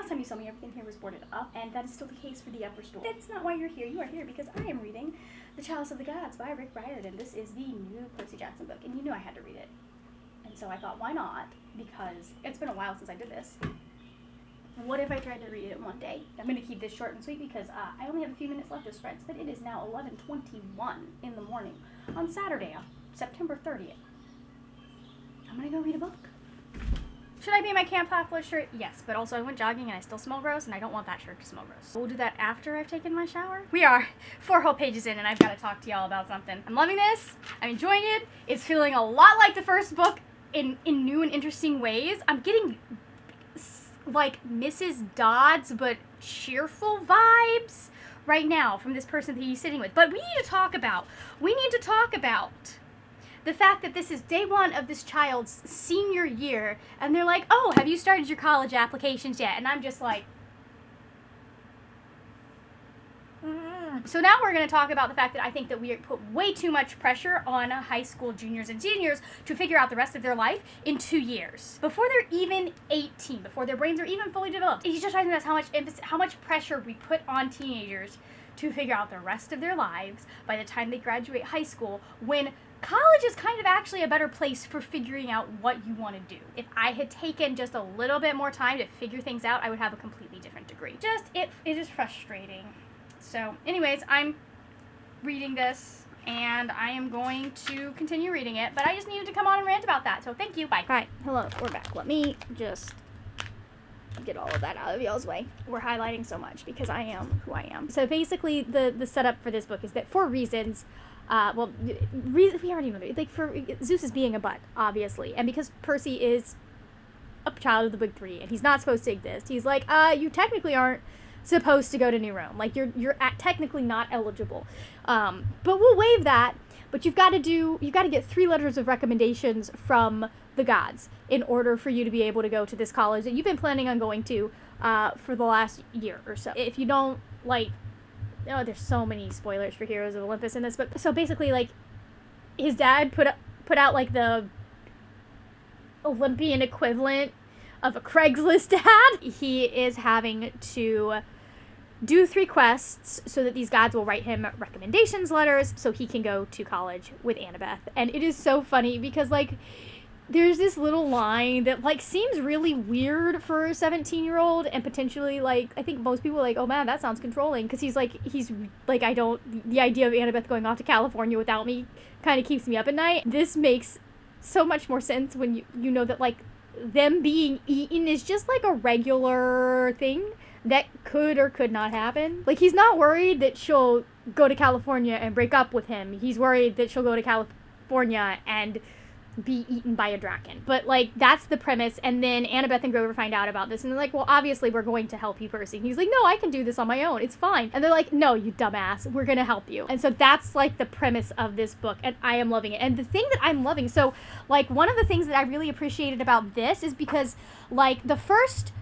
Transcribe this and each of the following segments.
last time you saw me, everything here was boarded up, and that is still the case for the upper story. That's not why you're here. You are here because I am reading The Chalice of the Gods by Rick Riordan. This is the new Percy Jackson book, and you knew I had to read it. And so I thought, why not? Because it's been a while since I did this. What if I tried to read it in one day? I'm going to keep this short and sweet because I only have a few minutes left as friends, but it is now 11:21 in the morning on Saturday, September 30th. I'm going to go read a book. Should I be in my Camp Half-Blood shirt? Yes, but also I went jogging and I still smell gross, and I don't want that shirt to smell gross. We'll do that after I've taken my shower. We are 4 whole pages in, and I've got to talk to y'all about something. I'm loving this. I'm enjoying it. It's feeling a lot like the first book in new and interesting ways. I'm getting like Mrs. Dodds, but cheerful vibes right now from this person that he's sitting with. But we need to talk about the fact that this is day 1 of this child's senior year, and they're like, oh, have you started your college applications yet? And I'm just like, So now we're going to talk about the fact that I think that we put way too much pressure on high school juniors and seniors to figure out the rest of their life in 2 years. Before they're even 18, before their brains are even fully developed. He's just talking about how much pressure we put on teenagers to figure out the rest of their lives by the time they graduate high school, when college is kind of actually a better place for figuring out what you want to do. If I had taken just a little bit more time to figure things out, I would have a completely different degree. It is frustrating. So anyways, I'm reading this, and I am going to continue reading it, but I just needed to come on and rant about that, so thank you, bye. Alright, hello, we're back. Let me just get all of that out of y'all's way. We're highlighting so much because I am who I am. So basically, the setup for this book is that for reasons, we already know, like, for Zeus is being a butt, obviously, and because Percy is a child of the Big Three, and he's not supposed to exist, he's like, you technically aren't supposed to go to New Rome. Like, you're technically not eligible. But we'll waive that, but you've got to get 3 letters of recommendations from the gods in order for you to be able to go to this college that you've been planning on going to for the last year or so. If you don't, like, oh, there's so many spoilers for Heroes of Olympus in this, but so basically, like, his dad put out like the Olympian equivalent of a Craigslist ad. He is having to do 3 quests so that these gods will write him recommendations letters so he can go to college with Annabeth. And it is so funny because, like, there's this little line that, like, seems really weird for a 17-year-old, and potentially, like, I think most people are like, oh man, that sounds controlling, because he's like, the idea of Annabeth going off to California without me kind of keeps me up at night. This makes so much more sense when you know that, like, them being eaten is just, like, a regular thing that could or could not happen. Like, he's not worried that she'll go to California and break up with him. He's worried that she'll go to California and be eaten by a draken. But, like, that's the premise. And then Annabeth and Grover find out about this, and they're like, well, obviously we're going to help you, Percy. And he's like, no, I can do this on my own. It's fine. And they're like, no, you dumbass. We're gonna help you. And so that's, like, the premise of this book, and I am loving it. And the thing that I'm loving, so, like, one of the things that I really appreciated about this is because, like, the first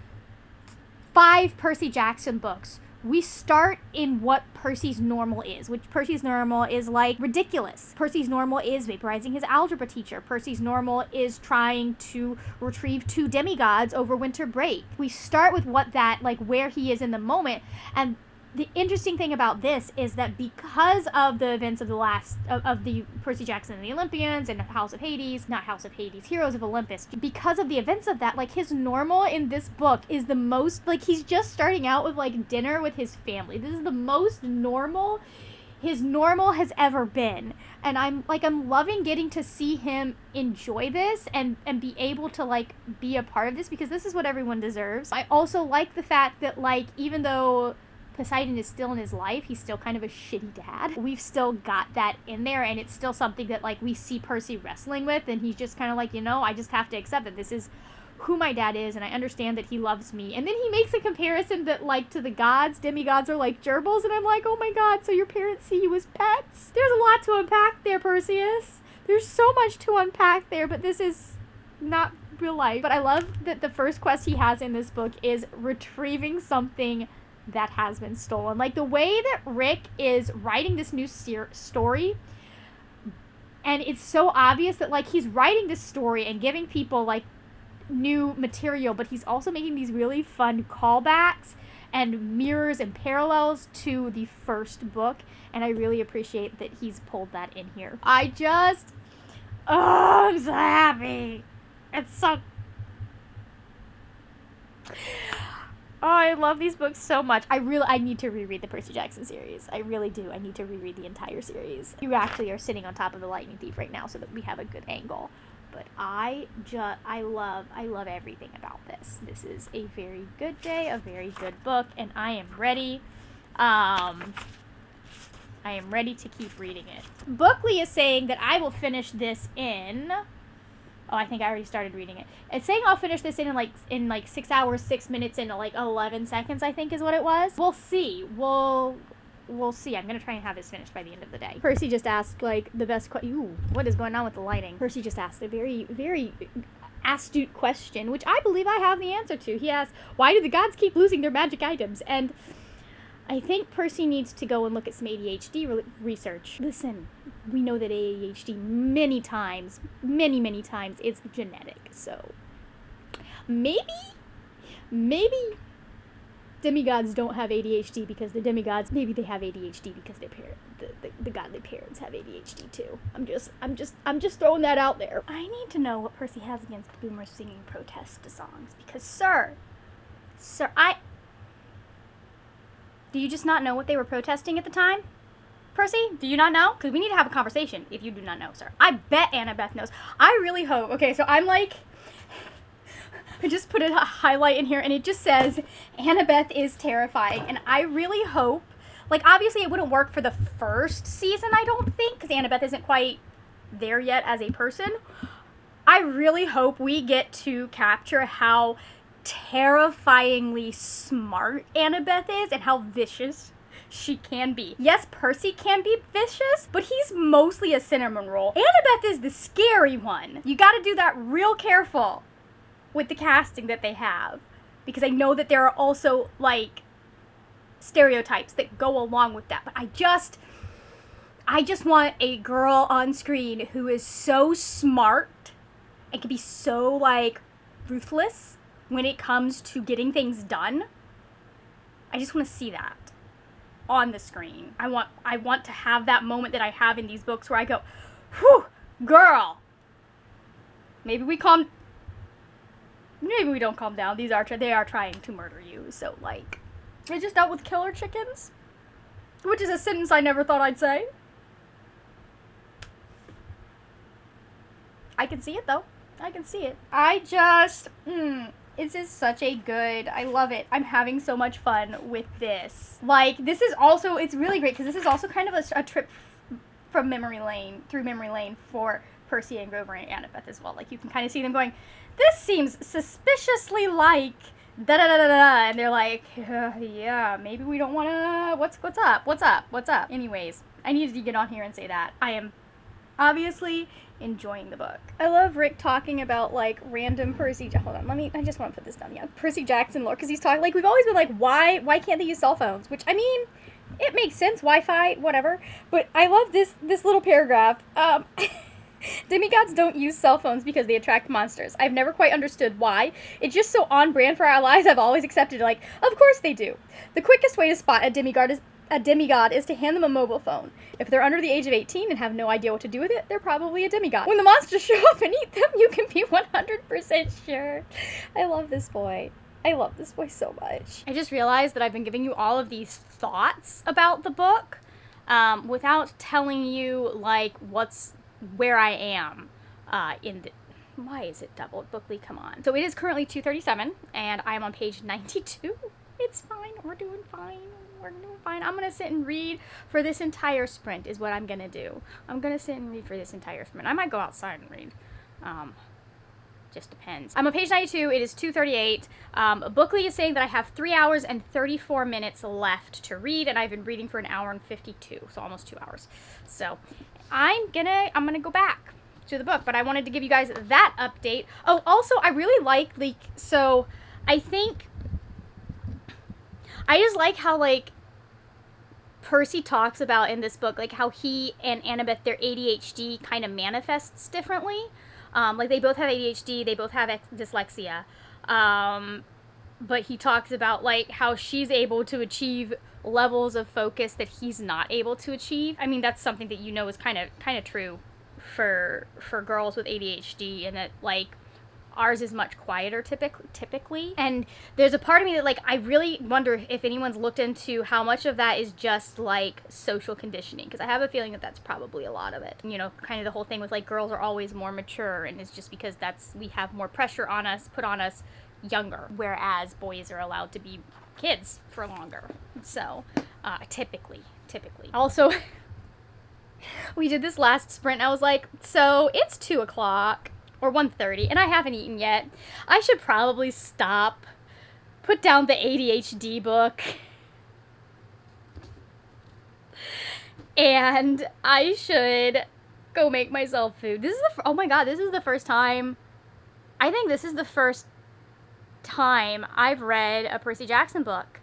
5 Percy Jackson books, we start in what Percy's normal is, which Percy's normal is, like, ridiculous. Percy's normal is vaporizing his algebra teacher. Percy's normal is trying to retrieve 2 demigods over winter break. We start with what that, like, where he is in the moment, and the interesting thing about this is that because of the events of the Percy Jackson and the Olympians and Heroes of Olympus, because of the events of that, like, his normal in this book is the most, like, he's just starting out with, like, dinner with his family. This is the most normal his normal has ever been. And I'm loving getting to see him enjoy this and be able to, like, be a part of this, because this is what everyone deserves. I also like the fact that, like, even though Poseidon is still in his life, he's still kind of a shitty dad. We've still got that in there, and it's still something that, like, we see Percy wrestling with, and he's just kind of like, you know, I just have to accept that this is who my dad is, and I understand that he loves me. And then he makes a comparison that, like, to the gods, demigods are like gerbils, and I'm like, oh my god, so your parents see you as pets? There's a lot to unpack there, Perseus. There's so much to unpack there, but this is not real life. But I love that the first quest he has in this book is retrieving something that has been stolen. Like, the way that Rick is writing this new story, and it's so obvious that, like, he's writing this story and giving people, like, new material, but he's also making these really fun callbacks and mirrors and parallels to the first book, and I really appreciate that he's pulled that in here. I'm so happy. It's so... Oh, I love these books so much. I need to reread the Percy Jackson series. I really do. I need to reread the entire series. You actually are sitting on top of the Lightning Thief right now so that we have a good angle. But I love everything about this. This is a very good day, a very good book, and I am ready. I am ready to keep reading it. Bookley is saying that I will finish this in... Oh, I think I already started reading it. It's saying I'll finish this in 6 hours, 6 minutes, and 11 seconds, I think is what it was. We'll see. We'll see. I'm going to try and have this finished by the end of the day. Percy just asked, the best question. Ooh, what is going on with the lighting? Percy just asked a very, very astute question, which I believe I have the answer to. He asked, why do the gods keep losing their magic items? And I think Percy needs to go and look at some ADHD research. Listen, we know that ADHD many times is genetic. So maybe demigods don't have ADHD because the demigods, maybe they have ADHD because their the godly parents have ADHD too. I'm just throwing that out there. I need to know what Percy has against boomers singing protest songs because sir, do you just not know what they were protesting at the time? Percy, do you not know? Because we need to have a conversation if you do not know, sir. I bet Annabeth knows. I really hope. Okay, so I just put a highlight in here, and it just says, Annabeth is terrifying. And I really hope, obviously it wouldn't work for the first season, I don't think, because Annabeth isn't quite there yet as a person. I really hope we get to capture how terrifyingly smart Annabeth is and how vicious she can be. Yes, Percy can be vicious, but he's mostly a cinnamon roll. Annabeth is the scary one. You gotta do that real careful with the casting that they have, because I know that there are also stereotypes that go along with that, but I just want a girl on screen who is so smart and can be so ruthless when it comes to getting things done. I just want to see that on the screen. I want to have that moment that I have in these books where I go, whew, girl. Maybe we don't calm down. They are trying to murder you. So I just dealt with killer chickens, which is a sentence I never thought I'd say. I can see it though. I can see it. This is such a good, I love it. I'm having so much fun with this. This is also, it's really great because this is also kind of a trip through memory lane for Percy and Grover and Annabeth as well. You can kind of see them going, this seems suspiciously like da-da-da-da-da, and they're yeah, maybe we don't want to, what's up? Anyways, I needed to get on here and say that. I am obviously enjoying the book. I love Rick talking about random Percy. Hold on, I just want to put this down. Yeah, Percy Jackson lore, because he's talking we've always been why can't they use cell phones? Which it makes sense, Wi-Fi, whatever. But I love this little paragraph. Demigods don't use cell phones because they attract monsters. I've never quite understood why. It's just so on brand for our lives. I've always accepted it. Of course they do. The quickest way to spot a demigod is to hand them a mobile phone. If they're under the age of 18 and have no idea what to do with it, they're probably a demigod. When the monsters show up and eat them, you can be 100% sure. I love this boy. I love this boy so much. I just realized that I've been giving you all of these thoughts about the book without telling you where I am in the... Why is it doubled? Bookley, come on. So it is currently 2:37 and I am on page 92. It's fine. We're doing fine. I'm going to sit and read for this entire sprint is what I'm going to do. I'm going to sit and read for this entire sprint. I might go outside and read. Just depends. I'm on page 92. It is 2:38. Bookley is saying that I have 3 hours and 34 minutes left to read, and I've been reading for an hour and 52, so almost 2 hours. So I'm gonna go back to the book, but I wanted to give you guys that update. Oh, also, I really like, so I think... I just like how, Percy talks about in this book, how he and Annabeth, their ADHD kind of manifests differently. Like, they both have ADHD, they both have dyslexia. But he talks about, like, how she's able to achieve levels of focus that he's not able to achieve. I mean, that's something that is kind of true for girls with ADHD, and that, like, ours is much quieter typically. And there's a part of me that, like, I really wonder if anyone's looked into how much of that is just, like, social conditioning, because I have a feeling that that's probably a lot of it. Kind of the whole thing with, like, girls are always more mature, and it's just because we have more pressure on us, put on us younger, whereas boys are allowed to be kids for longer. So, typically. Also, we did this last sprint, I was like, so it's 2 o'clock. Or 1:30, and I haven't eaten yet. I should probably stop, put down the ADHD book, and I should go make myself food. Oh my god, this is the first time, I think this is the first time I've read a Percy Jackson book.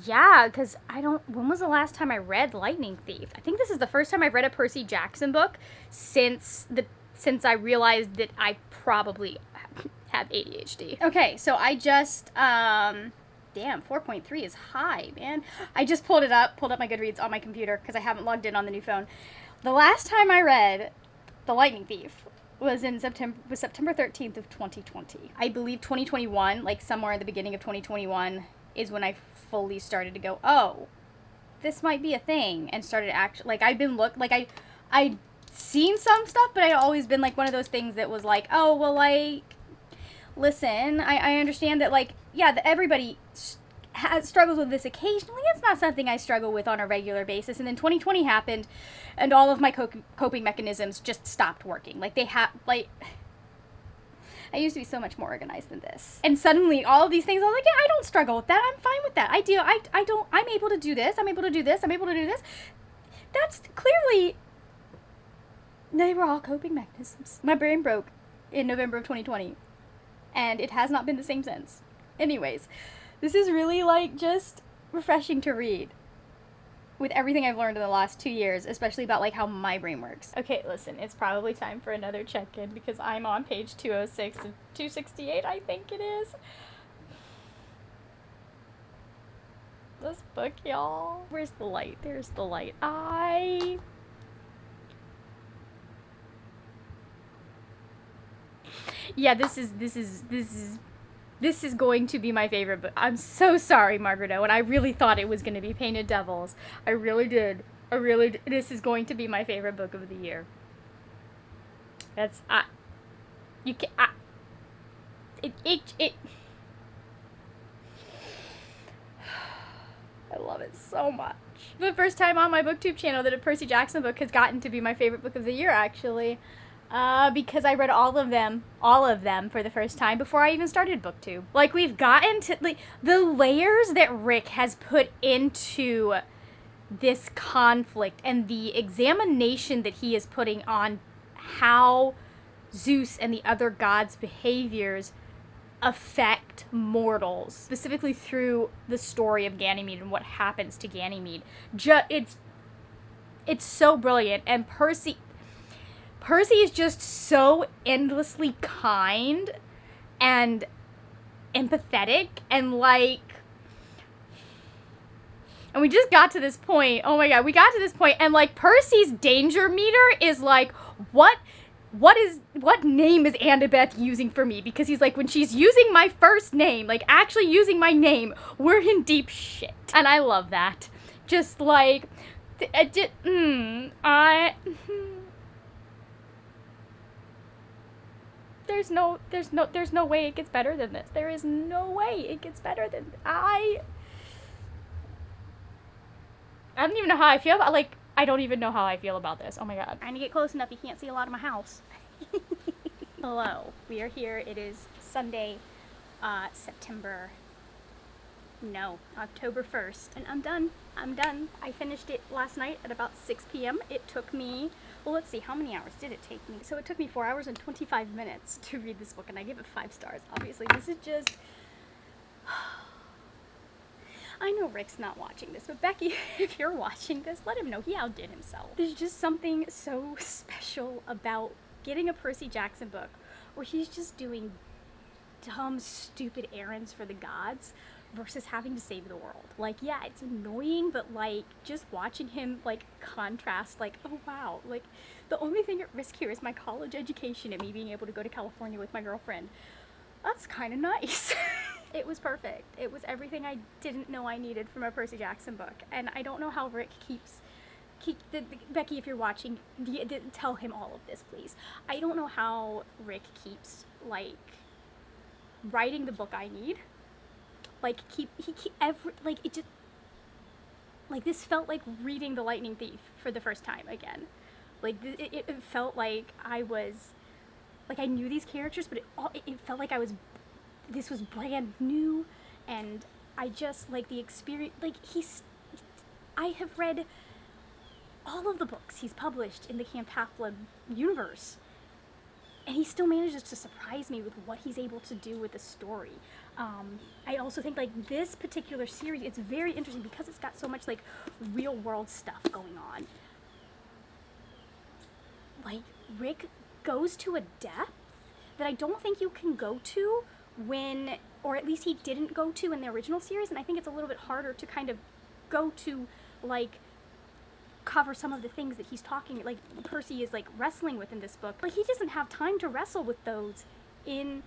Yeah, because when was the last time I read Lightning Thief? I think this is the first time I've read a Percy Jackson book since I realized that I probably have ADHD. Okay, so I just, damn, 4.3 is high, man. I just pulled up my Goodreads on my computer because I haven't logged in on the new phone. The last time I read The Lightning Thief was September 13th of 2020. I believe 2021, like somewhere in the beginning of 2021, is when I fully started to go, oh, this might be a thing, and started like, I'd seen some stuff, but I'd always been, like, one of those things that was like, oh, well, like, listen, I understand that, like, yeah, that everybody struggles with this occasionally. It's not something I struggle with on a regular basis. And then 2020 happened, and all of my coping mechanisms just stopped working. Like, I used to be so much more organized than this. And suddenly, all of these things, I was like, yeah, I don't struggle with that. I'm fine with that. I'm able to do this. I'm able to do this. I'm able to do this. That's clearly, they were all coping mechanisms. My brain broke in November of 2020, and it has not been the same since. Anyways, this is really, like, just refreshing to read with everything I've learned in the last 2 years, especially about, like, how my brain works. Okay, listen, it's probably time for another check-in because I'm on page 206 and 268, I think it is. This book, y'all. Where's the light? There's the light. Yeah, this is going to be my favorite book. I'm so sorry, Margaret Owen. I really thought it was going to be Painted Devils. I really did. This is going to be my favorite book of the year. I love it so much. The first time on my BookTube channel that a Percy Jackson book has gotten to be my favorite book of the year, actually. Because I read all of them for the first time before I even started BookTube. Like, we've gotten to, like, the layers that Rick has put into this conflict and the examination that he is putting on how Zeus and the other gods' behaviors affect mortals, specifically through the story of Ganymede and what happens to Ganymede. It's so brilliant, and Percy is just so endlessly kind and empathetic, and, like, and we just got to this point. Oh my god, we got to this point, and, like, Percy's danger meter is like, what name is Annabeth using for me? Because he's like, when she's using my first name, like, actually using my name, we're in deep shit. And I love that. Just, like, there's no way it gets better than this. There is no way it gets better than I don't even know how I feel about, like, I don't even know how I feel about this. Oh my god. Trying to get close enough you can't see a lot of my house. Hello. We are here. It is Sunday, October 1st. And I'm done. I finished it last night at about 6 p.m. It took me, well, let's see, how many hours did it take me? So it took me 4 hours and 25 minutes to read this book, and I give it 5 stars. Obviously, this is just... I know Rick's not watching this, but Becky, if you're watching this, let him know he outdid himself. There's just something so special about getting a Percy Jackson book where he's just doing dumb, stupid errands for the gods versus having to save the world. Like, yeah, it's annoying, but like just watching him like contrast, like, oh wow, like the only thing at risk here is my college education and me being able to go to California with my girlfriend. That's kind of nice. It was perfect. It was everything I didn't know I needed from a Percy Jackson book. And I don't know how Rick Becky, if you're watching, tell him all of this, please. I don't know how Rick keeps like writing the book I need. Like it just, like, this felt like reading The Lightning Thief for the first time again. Like, it felt like I was, like, I knew these characters, but it felt like this was brand new, and I just, like, the experience, like, I have read all of the books he's published in the Camp Half-Blood universe, and he still manages to surprise me with what he's able to do with the story. I also think, like, this particular series, it's very interesting because it's got so much, like, real-world stuff going on. Like, Rick goes to a depth that I don't think you can go to or at least he didn't go to in the original series, and I think it's a little bit harder to kind of go to, like, cover some of the things that he's talking, like, Percy is, like, wrestling with in this book. Like, he doesn't have time to wrestle with those in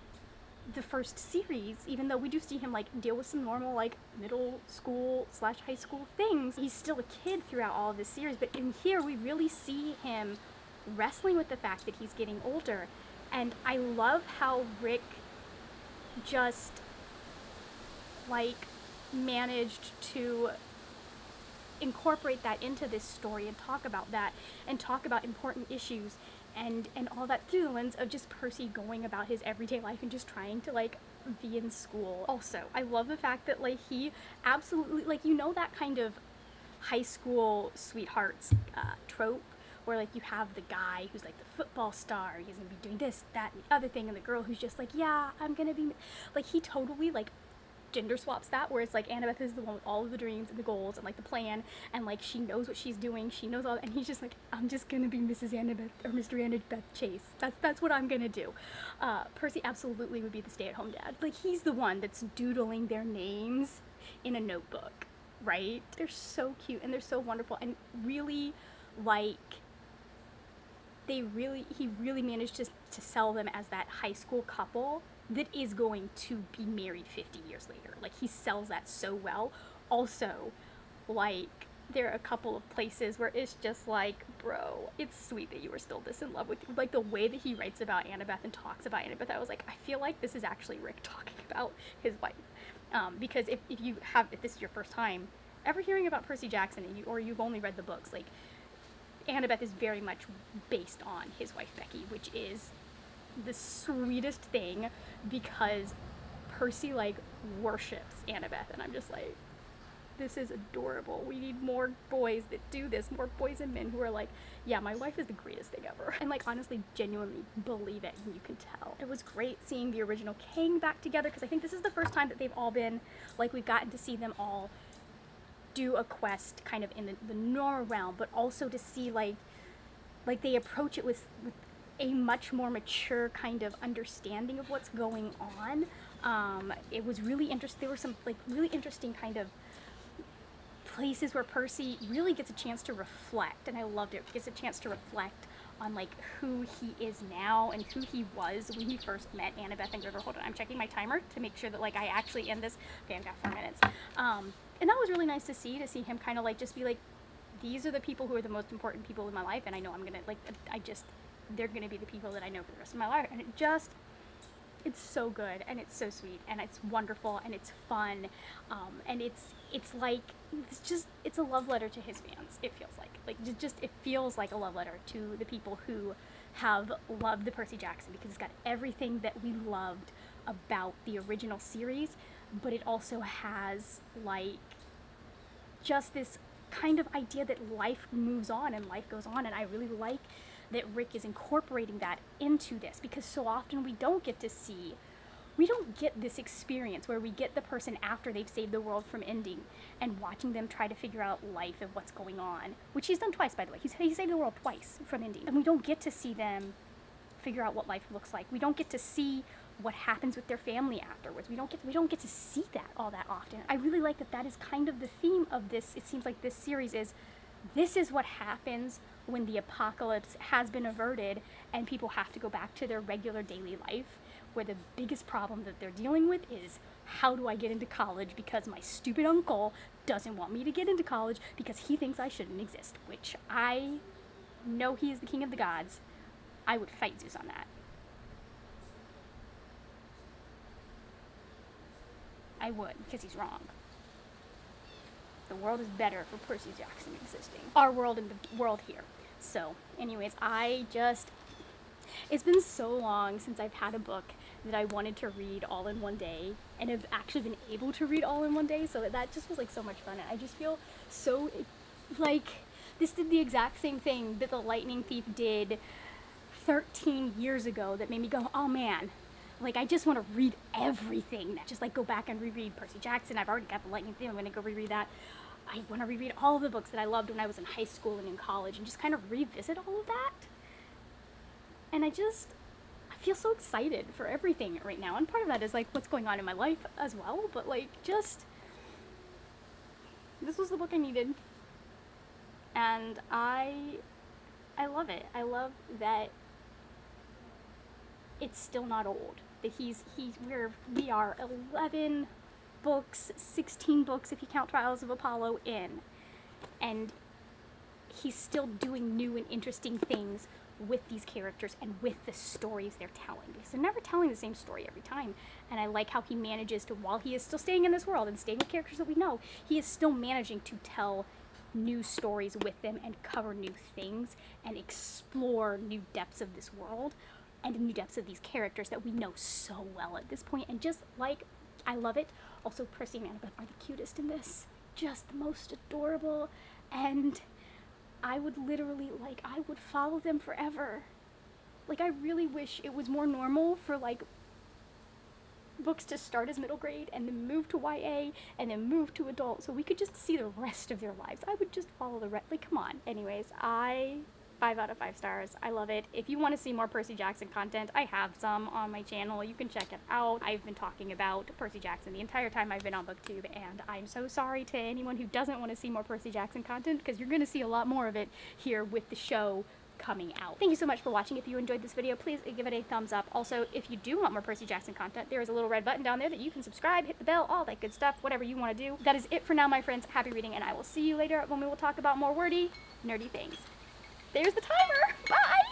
the first series, even though we do see him, like, deal with some normal, like, middle school / high school things. He's still a kid throughout all of this series, but in here we really see him wrestling with the fact that he's getting older. And I love how Rick just, like, managed to incorporate that into this story and talk about that and talk about important issues and all that through the lens of just Percy going about his everyday life and just trying to, like, be in school. Also, I love the fact that, like, he absolutely, like, you know, that kind of high school sweethearts trope where, like, you have the guy who's, like, the football star, he's gonna be doing this, that, and the other thing, and the girl who's just like, yeah, I'm gonna be, like, he totally, like, gender swaps that, where it's like Annabeth is the one with all of the dreams and the goals and, like, the plan, and, like, she knows what she's doing, she knows all, and he's just like, I'm just gonna be Mrs. Annabeth, or Mr. Annabeth Chase, that's what I'm gonna do. Percy absolutely would be the stay-at-home dad. Like, he's the one that's doodling their names in a notebook, right? They're so cute, and they're so wonderful, and really, like, he really managed to sell them as that high school couple that is going to be married 50 years later. Like, he sells that so well. Also, like, there are a couple of places where it's just like, bro, it's sweet that you were still this in love with you. Like, the way that he writes about Annabeth and talks about Annabeth, I was like, I feel like this is actually Rick talking about his wife. Because if this is your first time ever hearing about Percy Jackson, or you've only read the books, like, Annabeth is very much based on his wife Becky, which is the sweetest thing because Percy, like, worships Annabeth, and I'm just like, this is adorable. We need more boys that do this, more boys and men who are like, yeah, my wife is the greatest thing ever, and, like, honestly genuinely believe it, and you can tell. It was great seeing the original King back together, because I think this is the first time that they've all been, like, we've gotten to see them all do a quest kind of in the normal realm, but also to see, like they approach it with a much more mature kind of understanding of what's going on. It was really interesting. There were some, like, really interesting kind of places where Percy really gets a chance to reflect, and I loved it. Gets a chance to reflect on, like, who he is now and who he was when he first met Annabeth and River. Hold on, I'm checking my timer to make sure that, like, I actually end this. Okay, I've got 4 minutes. And that was really nice to see him kind of, like, just be like, these are the people who are the most important people in my life, and I know I'm gonna, like, they're gonna be the people that I know for the rest of my life. And it's so good, and it's so sweet, and it's wonderful, and it's fun, and it's a love letter to his fans. It feels like it feels like a love letter to the people who have loved the Percy Jackson, because it's got everything that we loved about the original series, but it also has, like, just this kind of idea that life moves on and life goes on, and I really like that Rick is incorporating that into this, because so often we don't get this experience where we get the person after they've saved the world from ending and watching them try to figure out life and what's going on, which he's done twice, by the way. He saved the world twice from ending, and we don't get to see them figure out what life looks like. We don't get to see what happens with their family afterwards. We don't get to see that all that often. I really like that is kind of the theme of this. It seems like this series is, this is what happens when the apocalypse has been averted and people have to go back to their regular daily life, where the biggest problem that they're dealing with is, how do I get into college because my stupid uncle doesn't want me to get into college because he thinks I shouldn't exist, which I know he is the king of the gods. I would fight Zeus on that. I would, because he's wrong. The world is better for Percy Jackson existing. Our world and the world here. So, anyways, it's been so long since I've had a book that I wanted to read all in one day, and have actually been able to read all in one day, so that just was like so much fun. And I just feel so, like, this did the exact same thing that The Lightning Thief did 13 years ago that made me go, oh man, like, I just want to read everything. Just like go back and reread Percy Jackson. I've already got The Lightning Thief, I'm going to go reread that. I want to reread all of the books that I loved when I was in high school and in college, and just kind of revisit all of that. And I feel so excited for everything right now. And part of that is like what's going on in my life as well. But like, this was the book I needed. And I love it. I love that it's still not old. That we are 11 books, 16 books if you count Trials of Apollo in. And he's still doing new and interesting things with these characters and with the stories they're telling, because they're never telling the same story every time. And I like how he manages to, while he is still staying in this world and staying with characters that we know, he is still managing to tell new stories with them and cover new things and explore new depths of this world and new depths of these characters that we know so well at this point. And just like, I love it. Also, Percy and Annabeth are the cutest in this. Just the most adorable. And I would literally, like, I would follow them forever. Like, I really wish it was more normal for, like, books to start as middle grade and then move to YA and then move to adult, so we could just see the rest of their lives. I would just follow the rest. Like, come on. Anyways, 5 out of 5 stars. I love it. If you want to see more Percy Jackson content, I have some on my channel. You can check it out. I've been talking about Percy Jackson the entire time I've been on BookTube, and I'm so sorry to anyone who doesn't want to see more Percy Jackson content, because you're going to see a lot more of it here with the show coming out. Thank you so much for watching. If you enjoyed this video, please give it a thumbs up. Also, if you do want more Percy Jackson content, there is a little red button down there that you can subscribe, hit the bell, all that good stuff, whatever you want to do. That is it for now, my friends. Happy reading, and I will see you later when we will talk about more wordy, nerdy things. There's the timer. Bye!